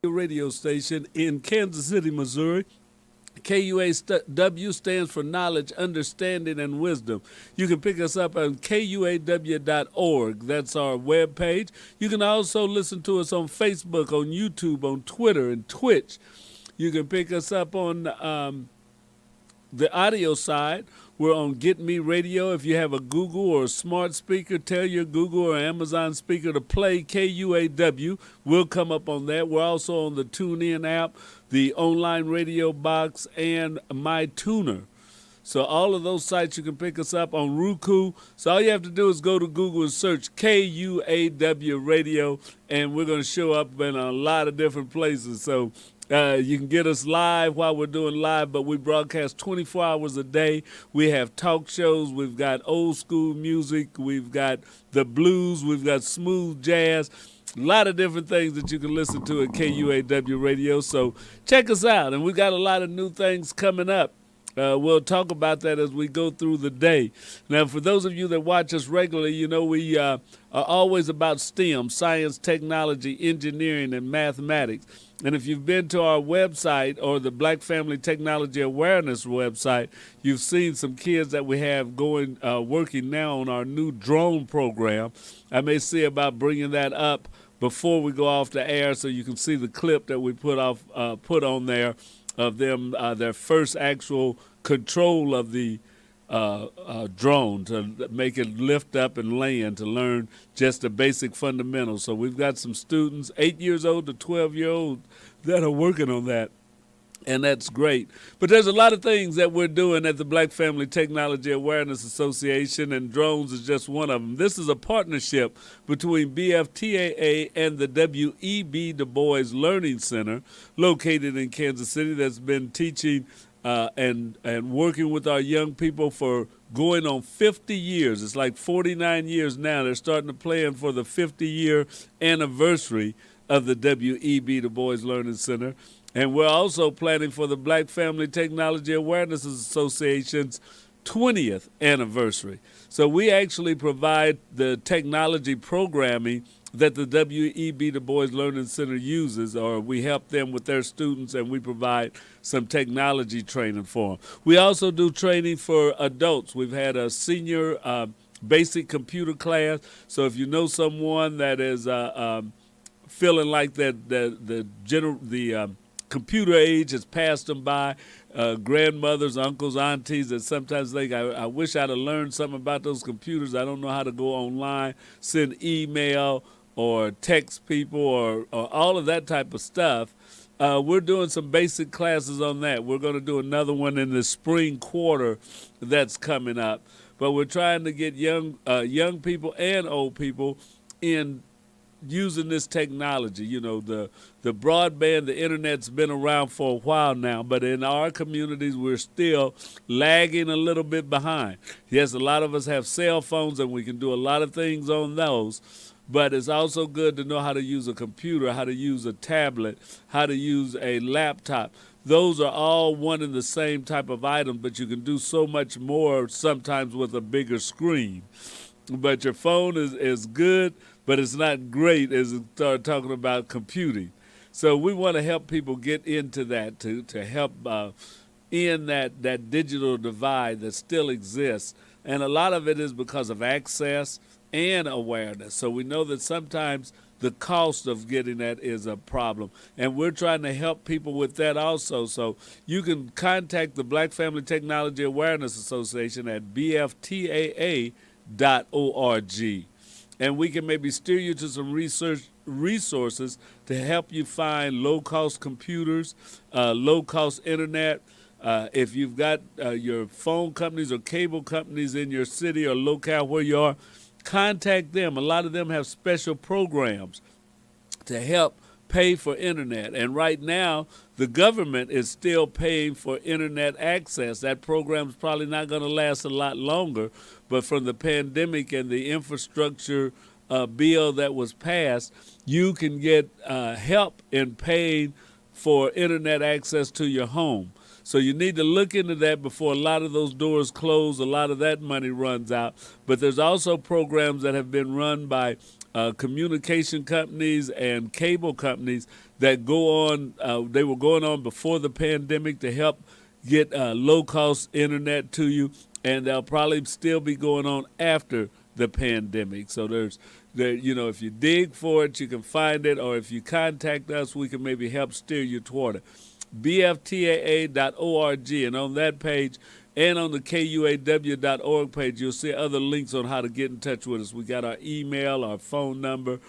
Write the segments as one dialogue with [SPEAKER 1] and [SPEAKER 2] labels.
[SPEAKER 1] radio station in Kansas City, Missouri. KUAW stands for knowledge, understanding, and wisdom. You can pick us up on KUAW.org. That's our webpage. You can also listen to us on Facebook, on YouTube, on Twitter, and Twitch. You can pick us up on the audio side. We're on Get Me Radio. If you have a Google or a smart speaker, tell your Google or Amazon speaker to play KUAW. We'll come up on that. We're also on the TuneIn app, the online radio box, and My Tuner. So all of those sites you can pick us up on Roku. So all you have to do is go to Google and search KUAW Radio, and we're going to show up in a lot of different places. So you can get us live while we're doing live, but we broadcast 24 hours a day. We have talk shows. We've got old school music. We've got the blues. We've got smooth jazz. A lot of different things that you can listen to at KUAW Radio. So check us out. And we got a lot of new things coming up. We'll talk about that as we go through the day. Now, for those of you that watch us regularly, you know we are always about STEM, science, technology, engineering, and mathematics. And if you've been to our website or the Black Family Technology Awareness website, you've seen some kids that we have working now on our new drone program. I may see about bringing that up before we go off the air so you can see the clip that we put on there of them, their first actual control of the drone to make it lift up and land, to learn just the basic fundamentals. So we've got some students, 8 years old to 12-year-old, that are working on that. And that's great. But there's a lot of things that we're doing at the Black Family Technology Awareness Association, and drones is just one of them. This is a partnership between BFTAA and the W.E.B. Du Bois Learning Center, located in Kansas City, that's been teaching and working with our young people for going on 50 years. It's like 49 years now. They're starting to plan for the 50-year anniversary of the W.E.B. Du Bois Learning Center. And we're also planning for the Black Family Technology Awareness Association's 20th anniversary. So we actually provide the technology programming that the W.E.B. Du Bois Learning Center uses, or we help them with their students, and we provide some technology training for them. We also do training for adults. We've had a senior basic computer class. So if you know someone that is feeling like that the computer age has passed them by, grandmothers, uncles, aunties that sometimes think, I wish I'd have learned something about those computers. I don't know how to go online, send email, or text people, or all of that type of stuff. We're doing some basic classes on that. We're going to do another one in the spring quarter that's coming up. But we're trying to get young people and old people in using this technology. You know, the broadband, the internet's been around for a while now, but in our communities, we're still lagging a little bit behind. Yes, a lot of us have cell phones, and we can do a lot of things on those, but it's also good to know how to use a computer, how to use a tablet, how to use a laptop. Those are all one and the same type of item, but you can do so much more sometimes with a bigger screen. But your phone is good, but it's not great as it start talking about computing. So we want to help people get into that, to help end that digital divide that still exists. And a lot of it is because of access and awareness. So we know that sometimes the cost of getting that is a problem. And we're trying to help people with that also. So you can contact the Black Family Technology Awareness Association at BFTAA.org. And we can maybe steer you to some resources to help you find low-cost computers, low-cost internet. If you've got your phone companies or cable companies in your city or locale where you are, contact them. A lot of them have special programs to help pay for internet. And right now, the government is still paying for internet access. That program's probably not going to last a lot longer, but from the pandemic and the infrastructure bill that was passed, you can get help in paying for internet access to your home. So you need to look into that before a lot of those doors close, a lot of that money runs out. But there's also programs that have been run by communication companies and cable companies that go on. They were going on before the pandemic to help get low-cost internet to you, and they'll probably still be going on after the pandemic. So if you dig for it, you can find it, or if you contact us, we can maybe help steer you toward it. BFTAA.org, and on that page and on the KUAW.org page, you'll see other links on how to get in touch with us. We got our email, our phone number,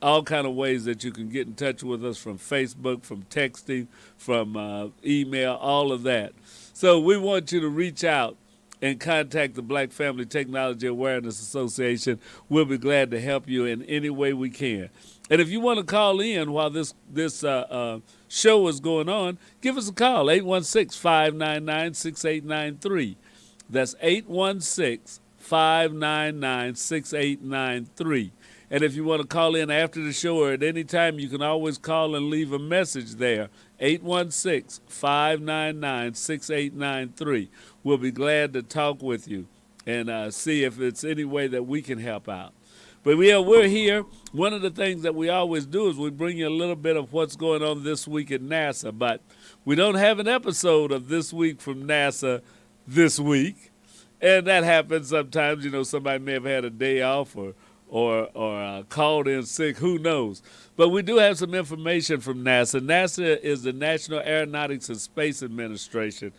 [SPEAKER 1] all kind of ways that you can get in touch with us, from Facebook, from texting, from email, all of that. So we want you to reach out and contact the Black Family Technology Awareness Association. We'll be glad to help you in any way we can. And if you want to call in while this show is going on, give us a call, 816-599-6893. That's 816-599-6893. And if you want to call in after the show or at any time, you can always call and leave a message there, 816-599-6893. We'll be glad to talk with you and see if it's any way that we can help out. But we're here. One of the things that we always do is we bring you a little bit of what's going on this week at NASA. But we don't have an episode of This Week from NASA this week. And that happens sometimes. Somebody may have had a day off or called in sick, who knows. But we do have some information from NASA. NASA is the National Aeronautics and Space Administration,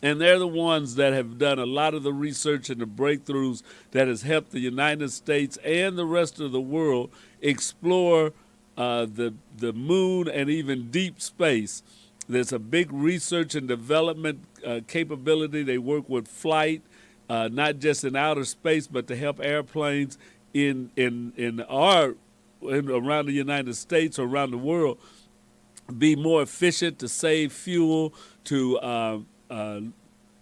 [SPEAKER 1] and they're the ones that have done a lot of the research and the breakthroughs that has helped the United States and the rest of the world explore the moon and even deep space. There's a big research and development capability. They work with flight, not just in outer space, but to help airplanes around the United States or around the world be more efficient, to save fuel, to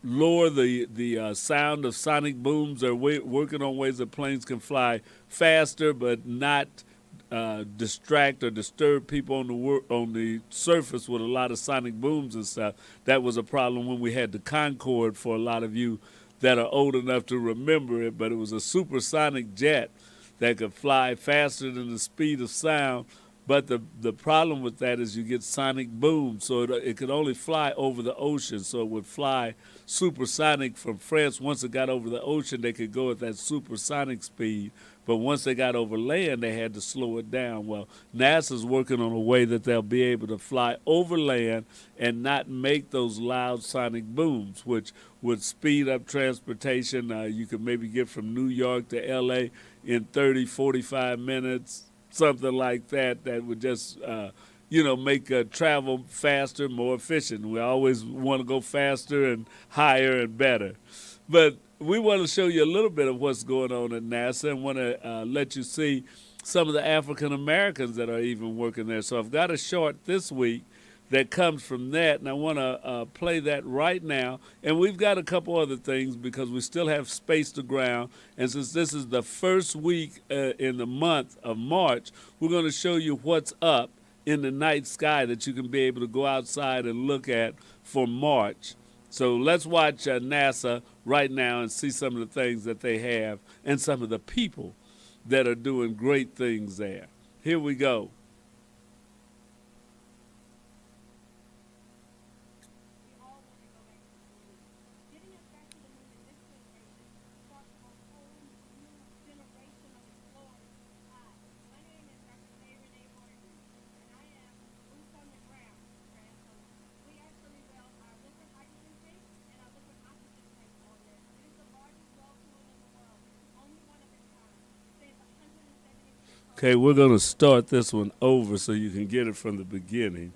[SPEAKER 1] lower the sound of sonic booms. They're working on ways that planes can fly faster but not distract or disturb people on the surface with a lot of sonic booms and stuff. That was a problem when we had the Concorde, for a lot of you that are old enough to remember it, but it was a supersonic jet that could fly faster than the speed of sound. But the problem with that is you get sonic booms, so it could only fly over the ocean. So it would fly supersonic from France. Once it got over the ocean, they could go at that supersonic speed. But once they got over land, they had to slow it down. Well, NASA's working on a way that they'll be able to fly over land and not make those loud sonic booms, which would speed up transportation. You could maybe get from New York to L.A. in 30, 45 minutes, something like that. That would just, make travel faster, more efficient. We always want to go faster and higher and better. But we want to show you a little bit of what's going on at NASA and want to let you see some of the African Americans that are even working there. So I've got a short this week that comes from that, and I want to play that right now. And we've got a couple other things because we still have Space to Ground. And since this is the first week in the month of March, we're going to show you what's up in the night sky that you can be able to go outside and look at for March. So let's watch NASA right now and see some of the things that they have and some of the people that are doing great things there. Here we go. Okay, we're going to start this one over so you can get it from the beginning.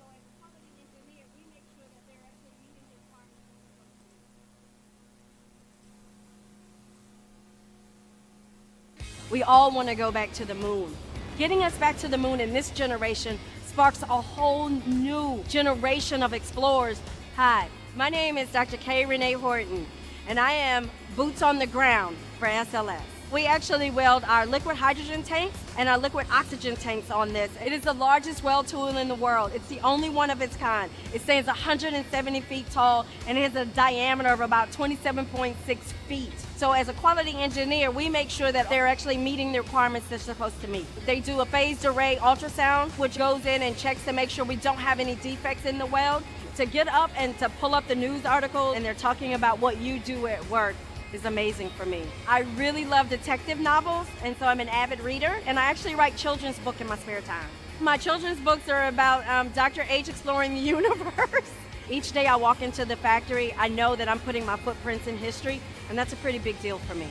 [SPEAKER 2] We all want to go back to the moon. Getting us back to the moon in this generation sparks a whole new generation of explorers. Hi, my name is Dr. K. Renee Horton, and I am boots on the ground for SLS. We actually weld our liquid hydrogen tanks and our liquid oxygen tanks on this. It is the largest well tool in the world. It's the only one of its kind. It stands 170 feet tall and it has a diameter of about 27.6 feet. So as a quality engineer, we make sure that they're actually meeting the requirements they're supposed to meet. They do a phased array ultrasound, which goes in and checks to make sure we don't have any defects in the well. To get up and to pull up the news article and they're talking about what you do at work is amazing for me. I really love detective novels, and so I'm an avid reader, and I actually write children's books in my spare time. My children's books are about Dr. H exploring the universe. Each day I walk into the factory, I know that I'm putting my footprints in history, and that's a pretty big deal for me.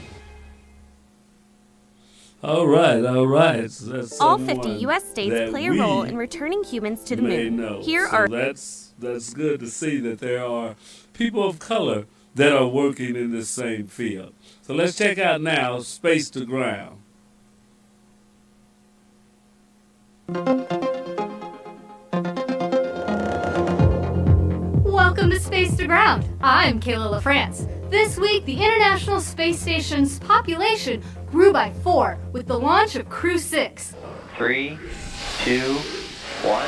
[SPEAKER 1] All right. So that's
[SPEAKER 3] all 50 U.S. states play a role in returning humans to the moon.
[SPEAKER 1] Know. That's good to see that there are people of color that are working in this same field. So let's check out now Space to Ground.
[SPEAKER 4] Welcome to Space to Ground. I'm Kayla LaFrance. This week, the International Space Station's population grew by 4 with the launch of Crew 6.
[SPEAKER 5] 3, 2, 1.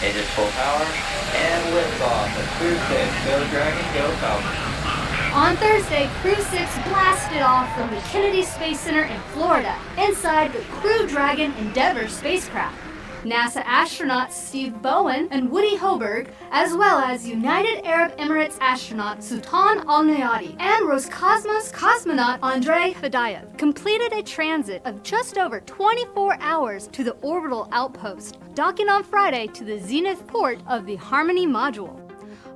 [SPEAKER 5] Engines full power and liftoff of Crew 6. Go Dragon, go Falcon.
[SPEAKER 4] On Thursday, Crew 6 blasted off from the Kennedy Space Center in Florida inside the Crew Dragon Endeavour spacecraft. NASA astronauts Steve Bowen and Woody Hoburg, as well as United Arab Emirates astronaut Sultan Al-Nayati and Roscosmos cosmonaut Andrei Fadayev, completed a transit of just over 24 hours to the orbital outpost, docking on Friday to the zenith port of the Harmony module.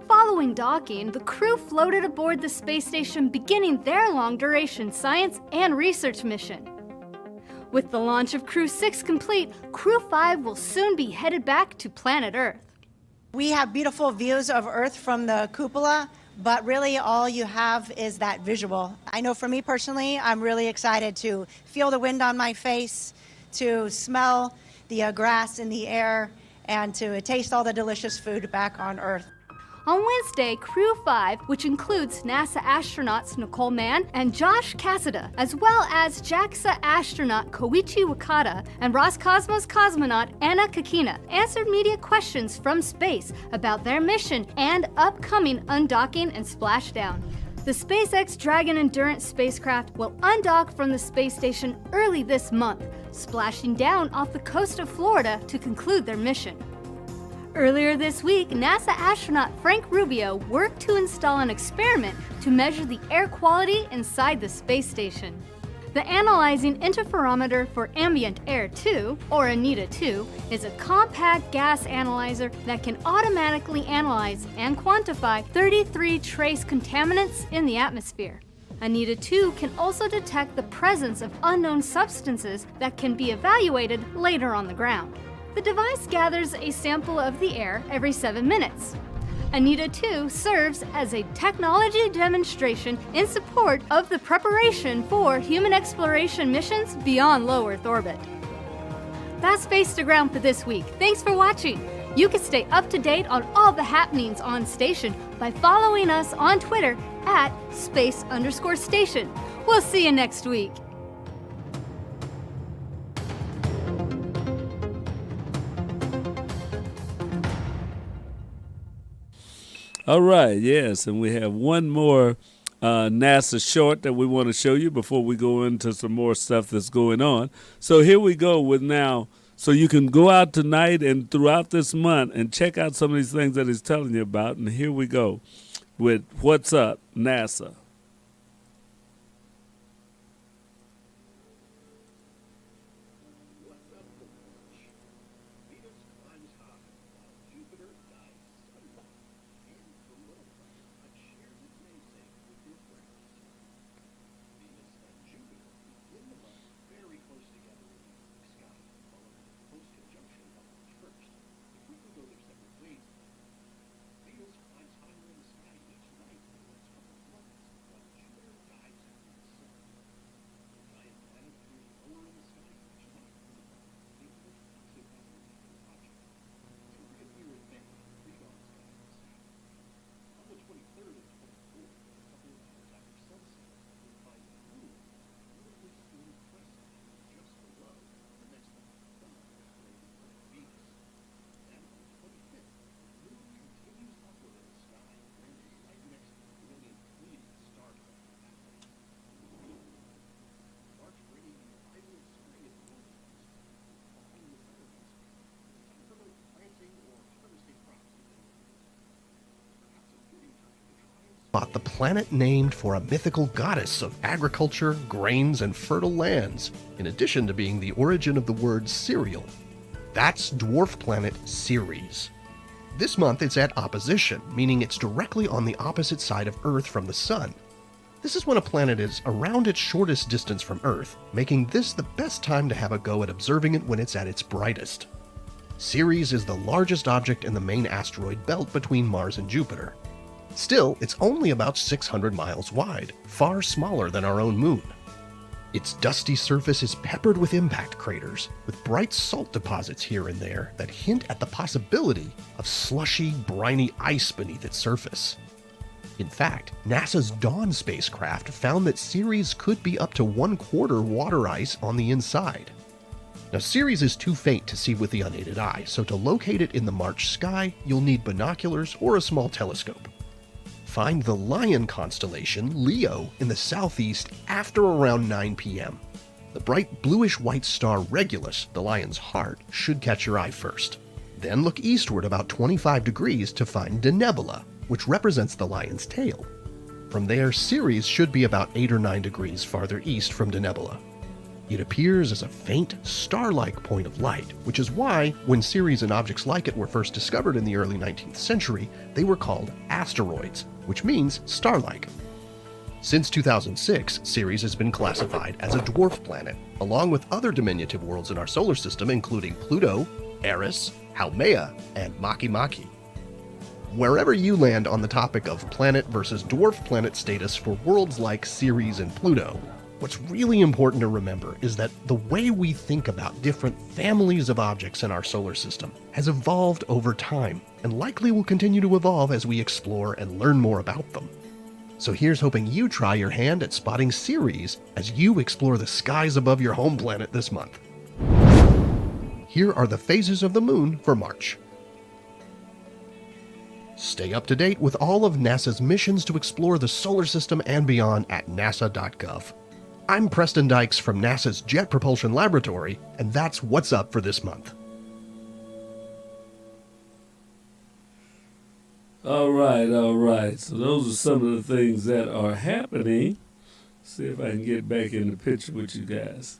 [SPEAKER 4] Following docking, the crew floated aboard the space station, beginning their long-duration science and research mission. With the launch of Crew 6 complete, Crew 5 will soon be headed back to planet Earth.
[SPEAKER 6] We have beautiful views of Earth from the cupola, but really all you have is that visual. I know for me personally, I'm really excited to feel the wind on my face, to smell the grass in the air, and to taste all the delicious food back on Earth.
[SPEAKER 4] On Wednesday, Crew 5, which includes NASA astronauts Nicole Mann and Josh Cassada, as well as JAXA astronaut Koichi Wakata and Roscosmos cosmonaut Anna Kakina, answered media questions from space about their mission and upcoming undocking and splashdown. The SpaceX Dragon Endurance spacecraft will undock from the space station early this month, splashing down off the coast of Florida to conclude their mission. Earlier this week, NASA astronaut Frank Rubio worked to install an experiment to measure the air quality inside the space station. The Analyzing Interferometer for Ambient Air 2, or ANITA 2, is a compact gas analyzer that can automatically analyze and quantify 33 trace contaminants in the atmosphere. ANITA 2 can also detect the presence of unknown substances that can be evaluated later on the ground. The device gathers a sample of the air every 7 minutes. ANITA 2 serves as a technology demonstration in support of the preparation for human exploration missions beyond low Earth orbit. That's Space to Ground for this week. Thanks for watching. You can stay up to date on all the happenings on station by following us on Twitter at @space_station. We'll see you next week.
[SPEAKER 1] All right, yes, and we have one more NASA short that we want to show you before we go into some more stuff that's going on. So here we go with now, so you can go out tonight and throughout this month and check out some of these things that he's telling you about. And here we go with What's Up, NASA.
[SPEAKER 7] bought the planet named for a mythical goddess of agriculture, grains, and fertile lands, in addition to being the origin of the word cereal. That's dwarf planet Ceres. This month it's at opposition, meaning it's directly on the opposite side of Earth from the Sun. This is when a planet is around its shortest distance from Earth, making this the best time to have a go at observing it when it's at its brightest. Ceres is the largest object in the main asteroid belt between Mars and Jupiter. Still, it's only about 600 miles wide, far smaller than our own moon. Its dusty surface is peppered with impact craters, with bright salt deposits here and there that hint at the possibility of slushy, briny ice beneath its surface. In fact, NASA's Dawn spacecraft found that Ceres could be up to 1/4 water ice on the inside. Now, Ceres is too faint to see with the unaided eye, so to locate it in the March sky, you'll need binoculars or a small telescope. Find the Lion constellation, Leo, in the southeast after around 9 p.m. The bright bluish-white star Regulus, the Lion's heart, should catch your eye first. Then look eastward about 25 degrees to find Denebula, which represents the Lion's tail. From there, Ceres should be about 8 or 9 degrees farther east from Denebula. It appears as a faint, star-like point of light, which is why, when Ceres and objects like it were first discovered in the early 19th century, they were called asteroids, which means star-like. Since 2006, Ceres has been classified as a dwarf planet, along with other diminutive worlds in our solar system, including Pluto, Eris, Haumea, and Makemake. Wherever you land on the topic of planet versus dwarf planet status for worlds like Ceres and Pluto, what's really important to remember is that the way we think about different families of objects in our solar system has evolved over time, and likely will continue to evolve as we explore and learn more about them. So here's hoping you try your hand at spotting Ceres as you explore the skies above your home planet this month. Here are the phases of the moon for March. Stay up to date with all of NASA's missions to explore the solar system and beyond at nasa.gov. I'm Preston Dykes from NASA's Jet Propulsion Laboratory, and that's what's up for this month.
[SPEAKER 1] All right. So those are some of the things that are happening. See if I can get back in the picture with you guys.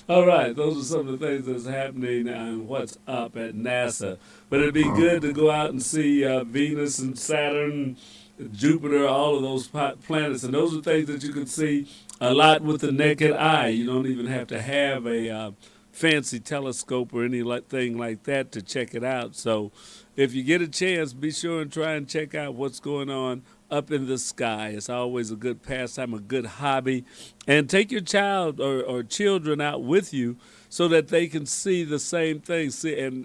[SPEAKER 1] All right, those are some of the things that's happening and what's up at NASA. But it'd be good to go out and see Venus and Saturn, Jupiter, all of those planets. And those are things that you can see a lot with the naked eye. You don't even have to have a fancy telescope or anything like that to check it out. So if you get a chance, be sure and try and check out what's going on up in the sky. It's always a good pastime, a good hobby. And take your child or children out with you so that they can see the same thing,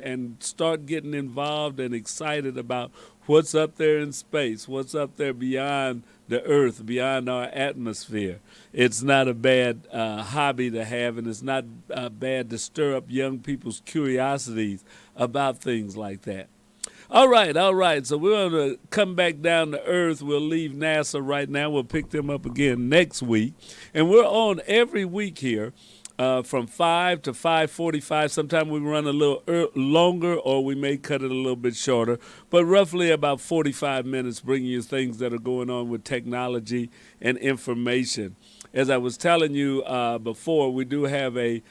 [SPEAKER 1] and start getting involved and excited about what's up there in space, what's up there beyond the Earth, beyond our atmosphere. It's not a bad hobby to have, and it's not bad to stir up young people's curiosities about things like that. All right. So we're going to come back down to Earth. We'll leave NASA right now. We'll pick them up again next week. And we're on every week here from 5 to 5:45. Sometimes we run a little longer, or we may cut it a little bit shorter. But roughly about 45 minutes, bringing you things that are going on with technology and information. As I was telling you before, we do have a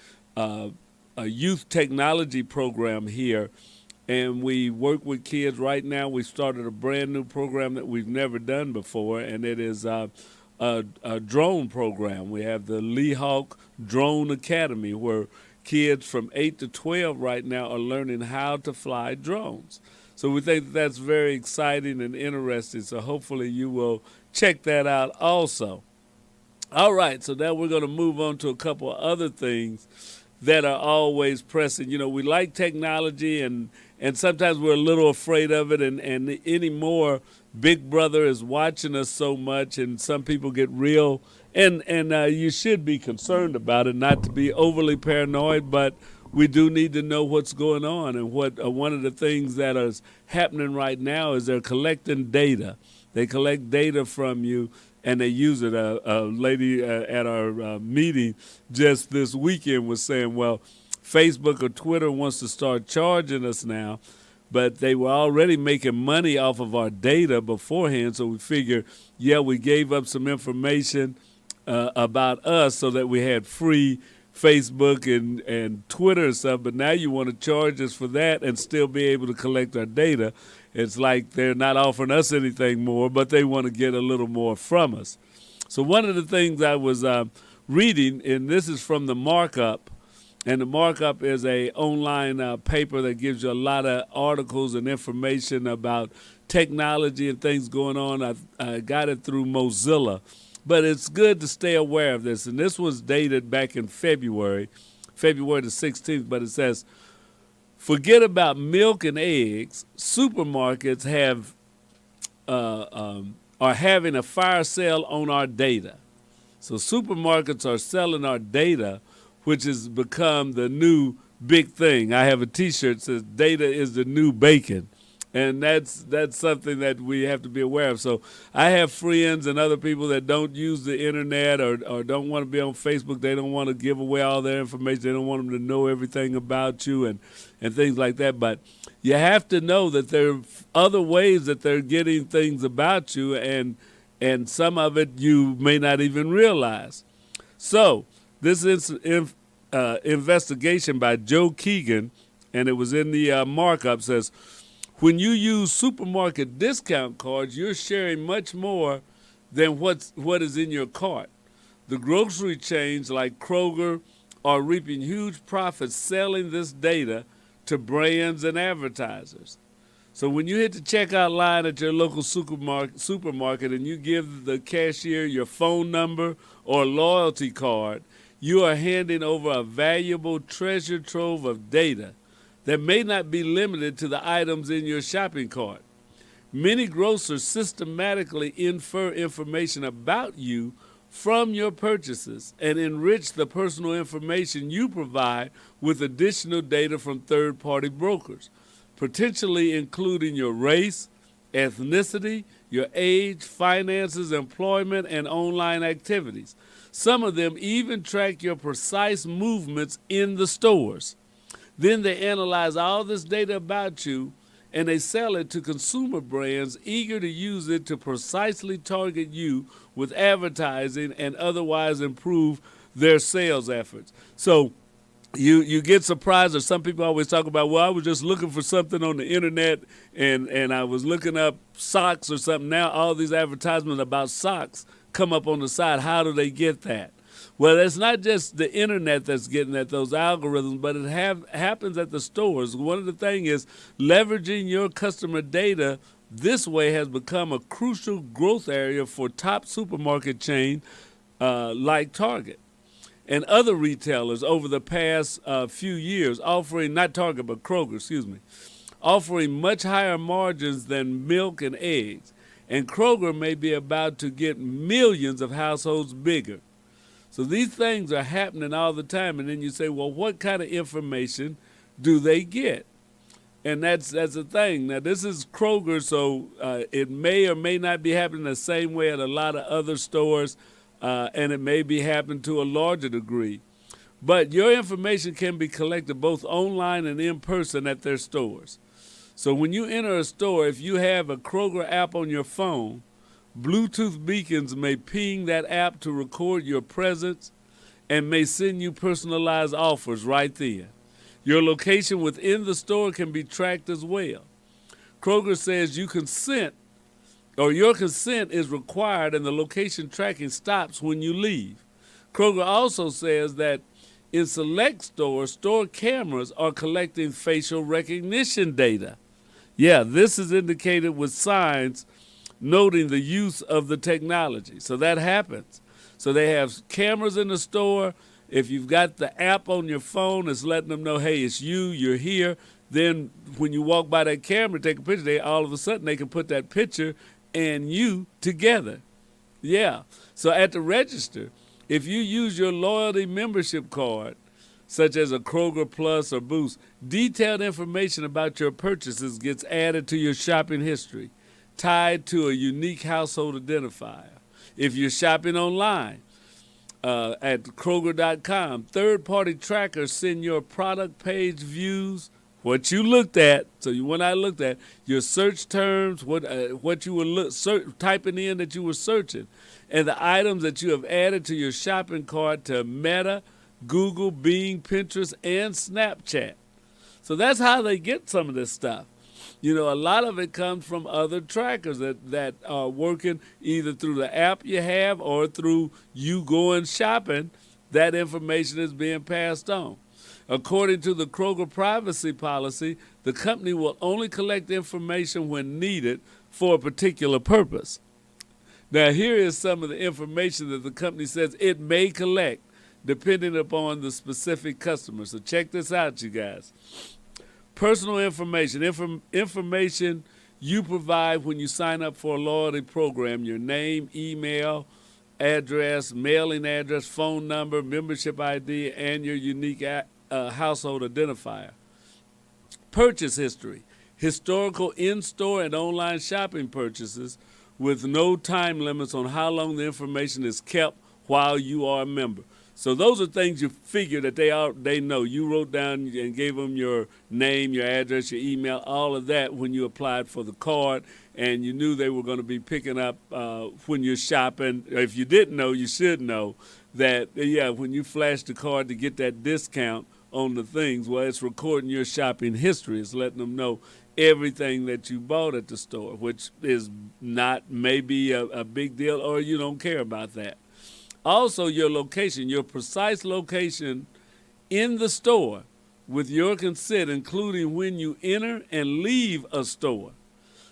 [SPEAKER 1] youth technology program here. And we work with kids right now. We started a brand new program that we've never done before, and it is a drone program. We have the Leahawk Drone Academy, where kids from 8 to 12 right now are learning how to fly drones. So we think that's very exciting and interesting. So hopefully you will check that out also. All right, so now we're going to move on to a couple of other things that are always pressing. You know, we like technology, and sometimes we're a little afraid of it, and anymore, Big Brother is watching us so much, and some people get real, and you should be concerned about it, not to be overly paranoid, but we do need to know what's going on. And one of the things that is happening right now is they're collecting data. They collect data from you, and they use it. A lady at our meeting just this weekend was saying, well, Facebook or Twitter wants to start charging us now but they were already making money off of our data beforehand. So we figured, yeah, we gave up some information about us so that we had free Facebook and Twitter and stuff, but now you want to charge us for that and still be able to collect our data. It's like they're not offering us anything more, but they want to get a little more from us. So one of the things I was reading, and this is from the Markup, and the Markup is a online paper that gives you a lot of articles and information about technology and things going on. I got it through Mozilla. But it's good to stay aware of this. And this was dated back in February the 16th. But it says, forget about milk and eggs. Supermarkets are having a fire sale on our data. So supermarkets are selling our data, which has become the new big thing. I have a T-shirt that says, data is the new bacon. And that's something that we have to be aware of. So I have friends and other people that don't use the internet or don't want to be on Facebook. They don't want to give away all their information. They don't want them to know everything about you and things like that. But you have to know that there are other ways that they're getting things about you, and some of it you may not even realize. So this is investigation by Joe Keegan, and it was in the Markup, says, when you use supermarket discount cards, you're sharing much more than what is in your cart. The grocery chains like Kroger are reaping huge profits selling this data to brands and advertisers. So when you hit the checkout line at your local supermarket and you give the cashier your phone number or loyalty card, you are handing over a valuable treasure trove of data that may not be limited to the items in your shopping cart. Many grocers systematically infer information about you from your purchases and enrich the personal information you provide with additional data from third-party brokers, potentially including your race, ethnicity, your age, finances, employment, and online activities. Some of them even track your precise movements in the stores. Then they analyze all this data about you, and they sell it to consumer brands eager to use it to precisely target you with advertising and otherwise improve their sales efforts. So you get surprised, or some people always talk about, well, I was just looking for something on the internet and I was looking up socks or something. Now all these advertisements about socks come up on the side. How do they get that? Well, it's not just the internet that's getting at those algorithms, but it happens at the stores. One of the things is leveraging your customer data this way has become a crucial growth area for top supermarket chain like Target and other retailers over the past few years, offering, not Target, but Kroger, offering much higher margins than milk and eggs. And Kroger may be about to get millions of households bigger. So these things are happening all the time, and then you say, well, what kind of information do they get? And that's the thing. Now, this is Kroger, so it may or may not be happening the same way at a lot of other stores, and it may be happening to a larger degree. But your information can be collected both online and in person at their stores. So when you enter a store, if you have a Kroger app on your phone, Bluetooth beacons may ping that app to record your presence and may send you personalized offers right there. Your location within the store can be tracked as well. Kroger says your consent is required and the location tracking stops when you leave. Kroger also says that in select stores, store cameras are collecting facial recognition data. Yeah, this is indicated with signs noting the use of the technology. So that happens. So they have cameras in the store. If you've got the app on your phone, it's letting them know, hey, it's you, you're here. Then when you walk by that camera, take a picture, all of a sudden they can put that picture and you together. Yeah. So at the register, if you use your loyalty membership card, such as a Kroger Plus or Boost, detailed information about your purchases gets added to your shopping history, tied to a unique household identifier. If you're shopping online at Kroger.com, third-party trackers send your product page views what you looked at. So you went out and looked at your search terms, what you were typing in that you were searching, and the items that you have added to your shopping cart to Meta, Google, Bing, Pinterest, and Snapchat. So that's how they get some of this stuff. You know, a lot of it comes from other trackers that are working either through the app you have or through you going shopping. That information is being passed on. According to the Kroger privacy policy, the company will only collect information when needed for a particular purpose. Now, here is some of the information that the company says it may collect depending upon the specific customer. So check this out, you guys. Personal information, information you provide when you sign up for a loyalty program, your name, email, address, mailing address, phone number, membership ID, and your unique household identifier. Purchase history, historical in-store and online shopping purchases with no time limits on how long the information is kept while you are a member. So those are things you figure that they know. You wrote down and gave them your name, your address, your email, all of that when you applied for the card, and you knew they were going to be picking up when you're shopping. If you didn't know, you should know that, when you flash the card to get that discount on the things, well, it's recording your shopping history. It's letting them know everything that you bought at the store, which is not maybe a big deal, or you don't care about that. Also, your location, your precise location in the store with your consent, including when you enter and leave a store.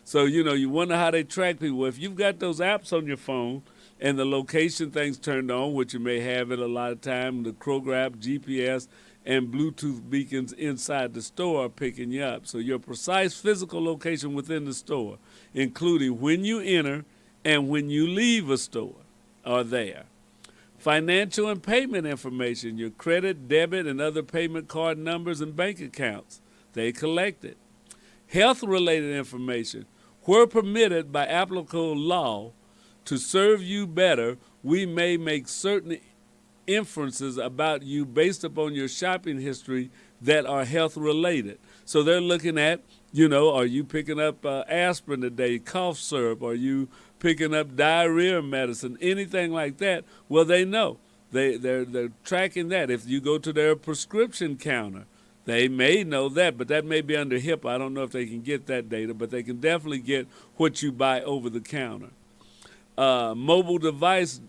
[SPEAKER 1] So, you wonder how they track people. If you've got those apps on your phone and the location things turned on, which you may have it a lot of time, the Kroger app, GPS, and Bluetooth beacons inside the store are picking you up. So your precise physical location within the store, including when you enter and when you leave a store, are there. Financial and payment information, your credit, debit, and other payment card numbers and bank accounts, they collect it. Health-related information, where permitted by applicable law to serve you better, we may make certain inferences about you based upon your shopping history that are health-related. So they're looking at, are you picking up aspirin today, cough syrup? Are you picking up diarrhea medicine, anything like that? Well, they know. They're tracking that. If you go to their prescription counter, they may know that, but that may be under HIPAA. I don't know if they can get that data, but they can definitely get what you buy over the counter. Mobile device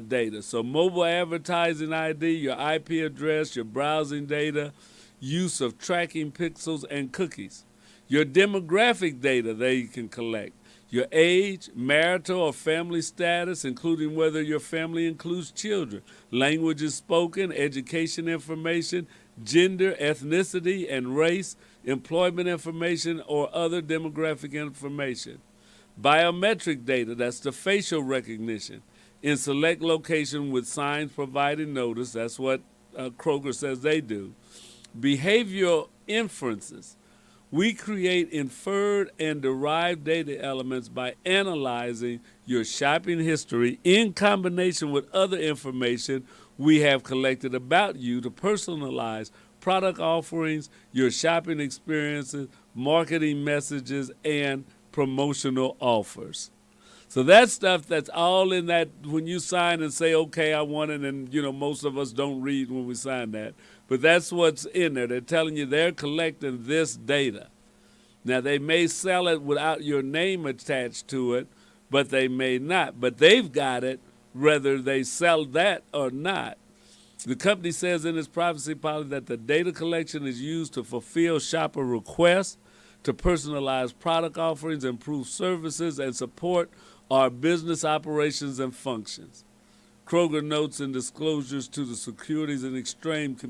[SPEAKER 1] data. So mobile advertising ID, your IP address, your browsing data, use of tracking pixels and cookies. Your demographic data they can collect. Your age, marital or family status, including whether your family includes children, languages spoken, education information, gender, ethnicity, and race, employment information, or other demographic information. Biometric data, that's the facial recognition, in select location with signs providing notice. That's what Kroger says they do. Behavioral inferences. We create inferred and derived data elements by analyzing your shopping history in combination with other information we have collected about you to personalize product offerings, your shopping experiences, marketing messages, and promotional offers. So that stuff that's all in that when you sign and say, okay, I want it, and most of us don't read when we sign that. But that's what's in there. They're telling you they're collecting this data. Now, they may sell it without your name attached to it, but they may not. But they've got it whether they sell that or not. The company says in its privacy policy that the data collection is used to fulfill shopper requests, to personalize product offerings, improve services, and support our business operations and functions. Kroger notes in disclosures to the Securities and Exchange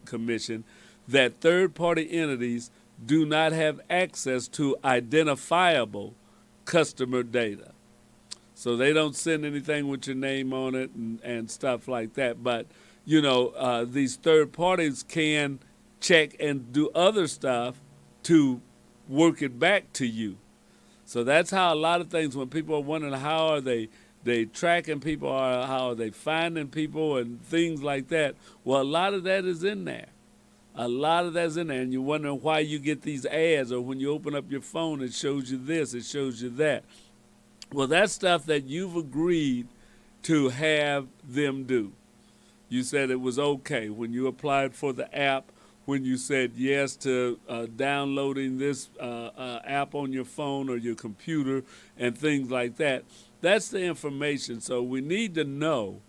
[SPEAKER 1] Commission that third-party entities do not have access to identifiable customer data. So they don't send anything with your name on it and stuff like that. But, these third parties can check and do other stuff to work it back to you. So that's how a lot of things, when people are wondering how are they tracking people, or how are they finding people and things like that, well, a lot of that is in there. A lot of that's in there, and you're wondering why you get these ads, or when you open up your phone, it shows you this, it shows you that. Well, that's stuff that you've agreed to have them do. You said it was okay when you applied for the app, when you said yes to downloading this app on your phone or your computer and things like that. That's the information. So we need to know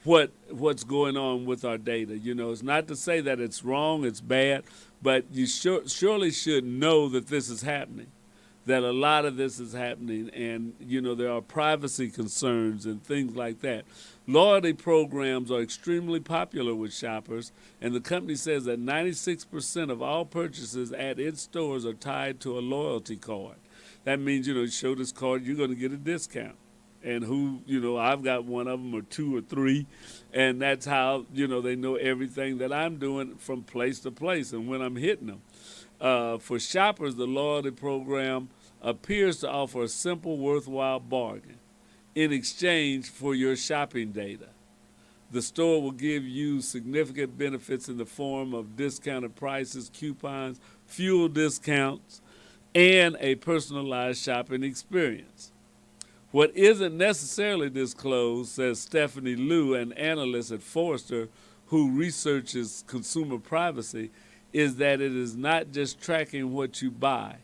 [SPEAKER 1] what's going on with our data. You know, it's not to say that it's wrong, it's bad, but you surely should know that this is happening, that a lot of this is happening, and, you know, there are privacy concerns and things like that. Loyalty programs are extremely popular with shoppers, and the company says that 96% of all purchases at its stores are tied to a loyalty card. That means, you know, you show this card, you're going to get a discount. And who, you know, I've got one of them or two or three, and that's how, you know, they know everything that I'm doing from place to place and when I'm hitting them. For shoppers, the loyalty program appears to offer a simple, worthwhile bargain in exchange for your shopping data. The store will give you significant benefits in the form of discounted prices, coupons, fuel discounts, and a personalized shopping experience. What isn't necessarily disclosed, says Stephanie Liu, an analyst at Forrester who researches consumer privacy, is that it is not just tracking what you buy.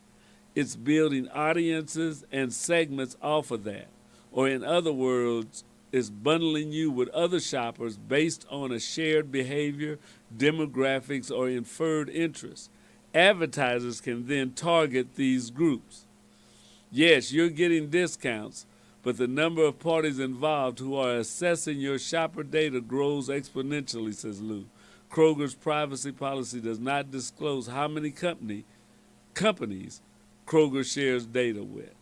[SPEAKER 1] It's building audiences and segments off of that. Or in other words, it's bundling you with other shoppers based on a shared behavior, demographics, or inferred interests. Advertisers can then target these groups. Yes, you're getting discounts, but the number of parties involved who are assessing your shopper data grows exponentially, says Lou. Kroger's privacy policy does not disclose how many companies Kroger shares data with.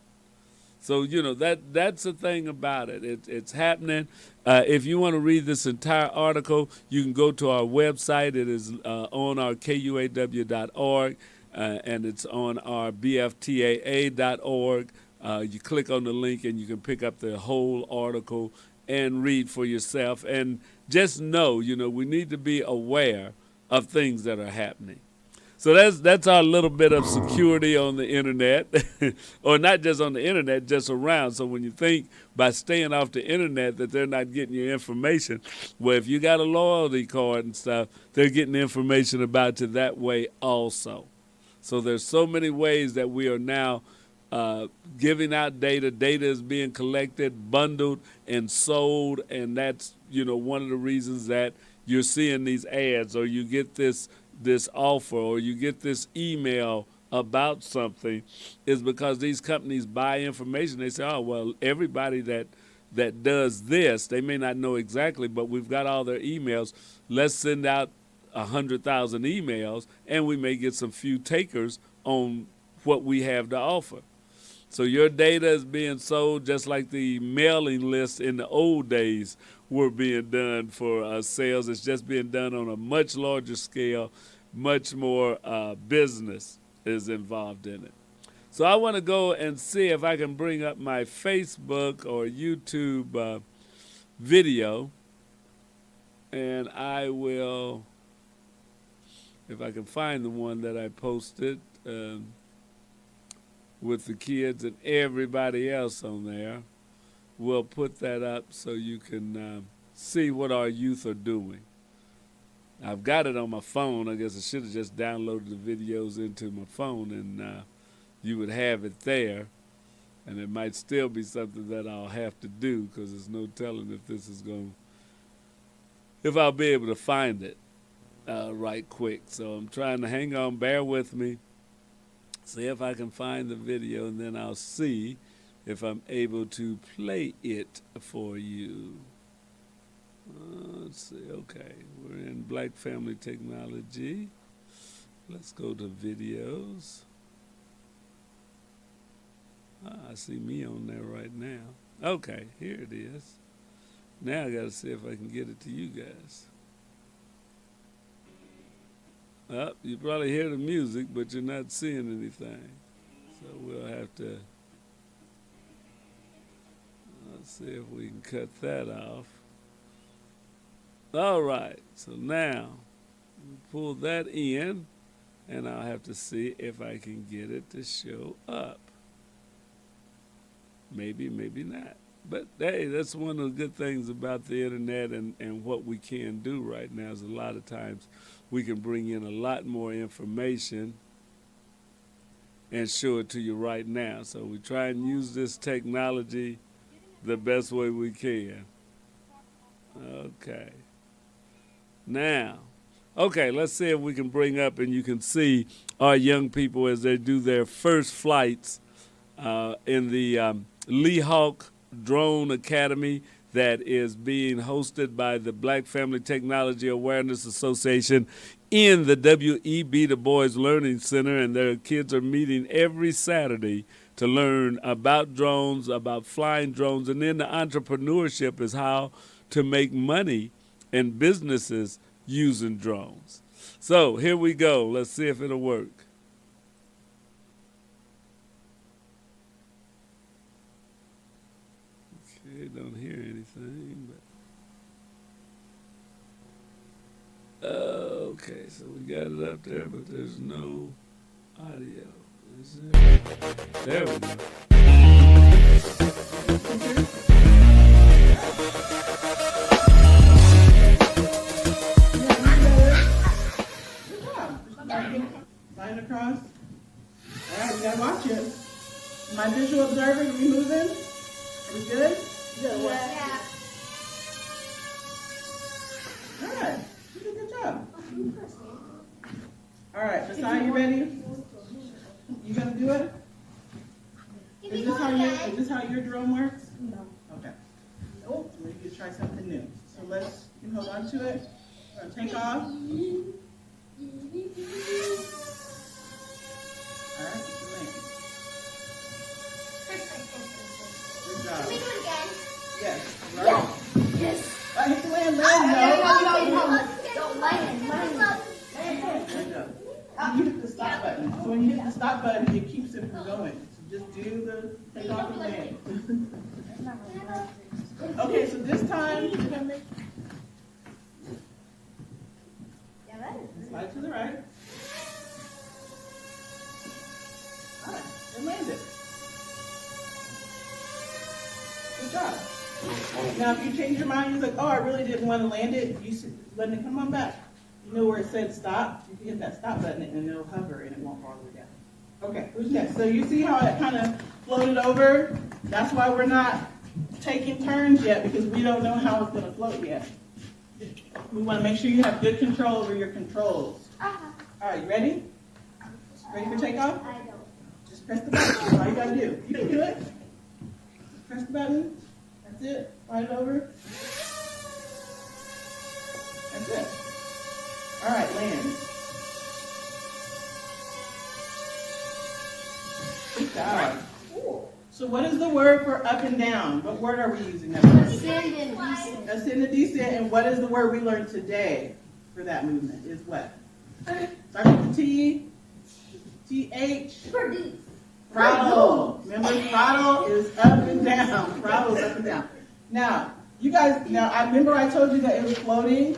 [SPEAKER 1] So, you know, that's the thing about it. It's happening. If you want to read this entire article, you can go to our website. It is on our KUAW.org, and it's on our BFTAA.org. You click on the link, and you can pick up the whole article and read for yourself. And just know, you know, we need to be aware of things that are happening. So that's our little bit of security on the internet, or not just on the internet, just around. So when you think by staying off the internet that they're not getting your information, well, if you got a loyalty card and stuff, they're getting information about you that way also. So there's so many ways that we are now giving out data. Data is being collected, bundled, and sold, and that's, you know, one of the reasons that you're seeing these ads, or you get this offer, or you get this email about something, is because these companies buy information. They say, oh, well, everybody that does this, they may not know exactly, but we've got all their emails. Let's send out 100,000 emails, and we may get some few takers on what we have to offer. So your data is being sold just like the mailing lists in the old days were being done for sales. It's just being done on a much larger scale, much more business is involved in it. So I want to go and see if I can bring up my Facebook or YouTube video, and I will, if I can find the one that I posted with the kids and everybody else on there, we'll put that up so you can see what our youth are doing. I've got it on my phone. I guess I should have just downloaded the videos into my phone, and you would have it there. And it might still be something that I'll have to do, because there's no telling if this is if I'll be able to find it right quick. So I'm trying to hang on, bear with me, see if I can find the video, and then I'll see if I'm able to play it for you. Let's see, okay, we're in Black Family Technology. Let's go to videos. I see me on there right now. Okay, here it is. Now I gotta see if I can get it to you guys. You probably hear the music, but you're not seeing anything. So we'll have to, let's see if we can cut that off. All right, so now pull that in, and I'll have to see if I can get it to show up. Maybe, maybe not. But hey, that's one of the good things about the internet and what we can do right now is a lot of times we can bring in a lot more information and show it to you right now. So we try and use this technology the best way we can. Okay. Now, okay, let's see if we can bring up and you can see our young people as they do their first flights in the Lee Hawk Drone Academy that is being hosted by the Black Family Technology Awareness Association in the W.E.B. Du Bois Learning Center, and their kids are meeting every Saturday to learn about drones, about flying drones, and then the entrepreneurship is how to make money in businesses using drones. So here we go. Let's see if it'll work. Okay, don't hear anything, but okay, so we got it up there, but there's no audio. Is there? There we go.
[SPEAKER 8] Line across. All right, we gotta watch it. My visual observer, are we moving? Are we good? Good. Yeah. All right, you did a good job. All right, Josiah, you ready? You gonna do it? Is this how your drone works? No. Okay. Nope. We need to try something new. So you can hold on to it. We're gonna take off. All right, land. Good job. Can we do it again? Yes. Right. Yes. Hit the land. No. Land. You hit the stop button. So when you hit the stop button, it keeps it from going. So just do the take off and land. Okay, so this time, slide to the right. All right, and land it. Good job. Now, if you change your mind, you're like, oh, I really didn't want to land it, you should let it come on back. You know where it said stop? You can hit that stop button and it'll hover and it won't fall down. Okay, who's next? So you see how it kind of floated over? That's why we're not taking turns yet, because we don't know how it's going to float yet. We want to make sure you have good control over your controls. All right, you ready? Ready for takeoff? I don't. Just press the button. That's all you got to do. You can do it. Just press the button. That's it. Slide it over. That's it. All right, land. Good job. So what is the word for up and down? What word are we using?
[SPEAKER 3] Ascend and descend.
[SPEAKER 8] Ascend and descend. And what is the word we learned today for that movement? Is what? Start with the T. T-H. Throttle. Remember, throttle is up and down. Throttle is up and down. Now, you guys, I remember I told you that it was floating.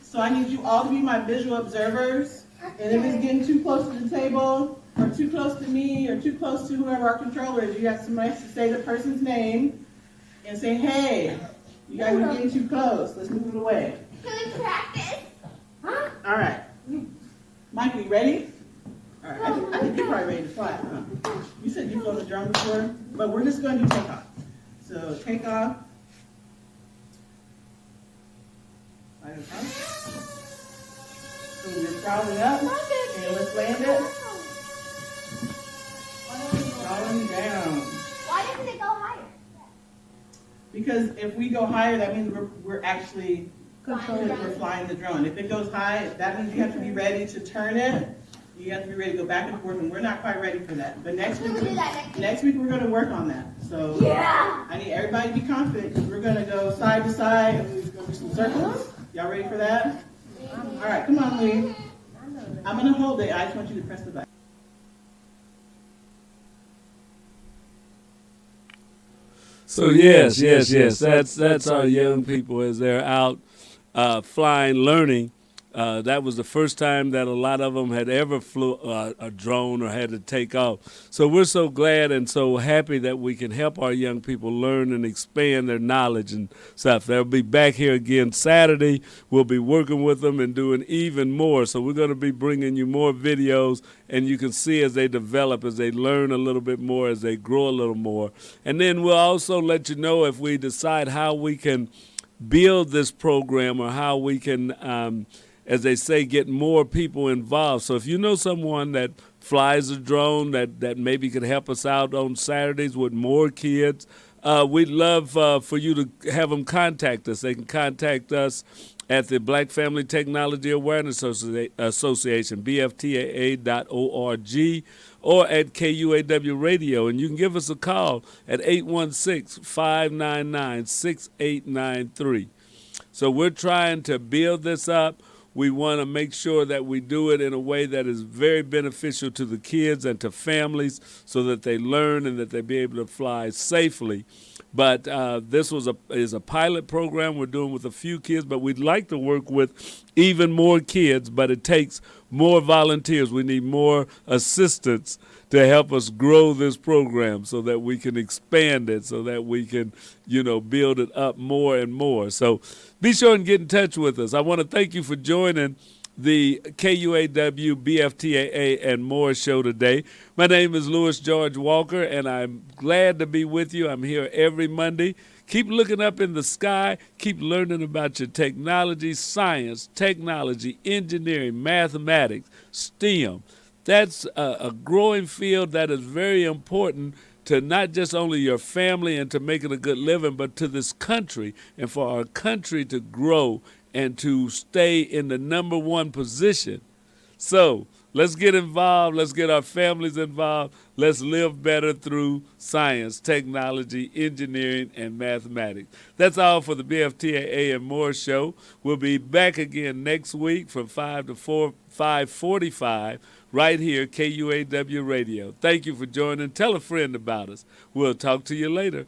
[SPEAKER 8] So I need you all to be my visual observers. And if it's getting too close to the table, or too close to me, or too close to whoever our controller is, you have somebody to say the person's name and say, hey, you guys are getting too close. Let's move it away.
[SPEAKER 3] Can we practice?
[SPEAKER 8] All right. Michael, you ready? All right. I think you're probably ready to fly, huh? You said you've flown a drone before, but we're just going to do takeoff. So takeoff. Slide it up. So you're throttling up. And let's land it. Throttling down.
[SPEAKER 3] Why doesn't it go higher?
[SPEAKER 8] Because if we go higher, that means we're actually controlling, we're flying the drone. If it goes high, that means you have to be ready to turn it. You have to be ready to go back and forth, and we're not quite ready for that. But next week we're going to work on that. So yeah. I need everybody to be confident, because we're going to go side to side, and we're going to do some circles. Y'all ready for that? All right, come on, Lee. I'm going to hold it. I just want you to press the button.
[SPEAKER 1] So yes, that's our young people as they're out flying, learning That was the first time that a lot of them had ever flew a drone or had to take off. So we're so glad and so happy that we can help our young people learn and expand their knowledge and stuff. They'll be back here again Saturday. We'll be working with them and doing even more. So we're going to be bringing you more videos, and you can see as they develop, as they learn a little bit more, as they grow a little more. And then we'll also let you know if we decide how we can build this program or how we can as they say, get more people involved. So if you know someone that flies a drone that maybe could help us out on Saturdays with more kids, we'd love for you to have them contact us. They can contact us at the Black Family Technology Awareness Association, BFTAA.org, or at KUAW Radio. And you can give us a call at 816-599-6893. So we're trying to build this up. We want to make sure that we do it in a way that is very beneficial to the kids and to families so that they learn and that they be able to fly safely. But this is a pilot program we're doing with a few kids, but we'd like to work with even more kids, but it takes more volunteers. We need more assistance to help us grow this program so that we can expand it, so that we can, build it up more and more. So be sure and get in touch with us. I want to thank you for joining the KUAW, BFTAA, and more show today. My name is Louis George Walker, and I'm glad to be with you. I'm here every Monday. Keep looking up in the sky. Keep learning about your technology, science, technology, engineering, mathematics, STEM. That's a growing field that is very important to not just only your family and to making a good living, but to this country and for our country to grow and to stay in the number one position. So let's get involved. Let's get our families involved. Let's live better through science, technology, engineering, and mathematics. That's all for the BFTAA and More show. We'll be back again next week from 5 to 5:45 right here, KUAW Radio. Thank you for joining. Tell a friend about us. We'll talk to you later.